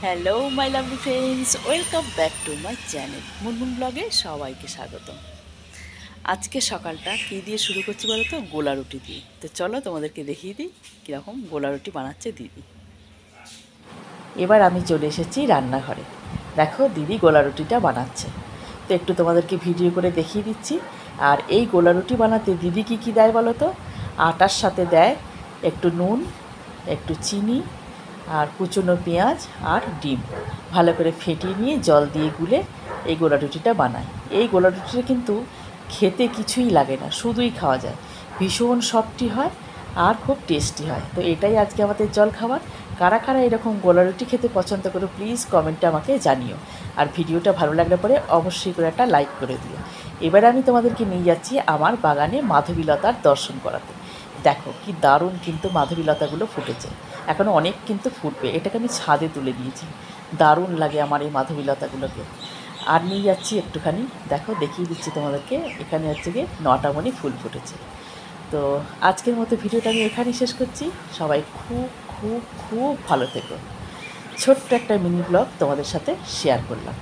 Hello my lovely friends, welcome back to my channel Munmun ব্লগে সবাইকে স্বাগতম। আজকে সকালটা কী দিয়ে শুরু করছি বলো তো? গোলা রুটি দিয়ে। তো চলো তোমাদেরকে দেখিয়ে দিই কীরকম গোলা রুটি বানাচ্ছে দিদি। এবার আমি চলে এসেছি রান্নাঘরে। দেখো দিদি গোলা রুটিটা বানাচ্ছে। তো একটু তোমাদেরকে ভিডিও করে দেখিয়ে দিচ্ছি। আর এই গোলা রুটি বানাতে দিদি কী কী দেয় বলো তো? আটার সাথে দেয় একটু নুন, একটু চিনি, আর কুচনো পেঁয়াজ আর ডিম ভালো করে ফেটিয়ে নিয়ে জল দিয়ে গুলে এই গোলা রুটিটা বানায়। এই গোলা রুটিটা কিন্তু খেতে কিছুই লাগে না, শুধুই খাওয়া যায়। ভীষণ সফটি হয় আর খুব টেস্টি হয়। তো এটাই আজকে আমাদের জল খাবার। কারা কারা এরকম গোলা রুটি খেতে পছন্দ করো প্লিজ কমেন্টে আমাকে জানিও। আর ভিডিওটা ভালো লাগলে পরে অবশ্যই করে একটা লাইক করে দিও। এবারে আমি তোমাদেরকে নিয়ে যাচ্ছি আমার বাগানে মাধবীলতার দর্শন করাতে। দেখো কি দারুণ কিন্তু মাধবীলতাগুলো ফুটেছে। এখনও অনেক কিন্তু ফুটবে। এটাকে আমি ছাদে তুলে দিয়েছি। দারুণ লাগে আমার এই মাধবীলতাগুলোকে। আর নিয়ে যাচ্ছি একটুখানি, দেখো দেখিয়ে দিচ্ছি তোমাদেরকে। এখানে হচ্ছে গিয়ে 9টা মণি ফুল ফুটেছে। তো আজকের মতো ভিডিওটা আমি এখানেই শেষ করছি। সবাই খুব খুব খুব ভালো থেকো। ছোট্ট একটা মিনি ব্লগ তোমাদের সাথে শেয়ার করলাম।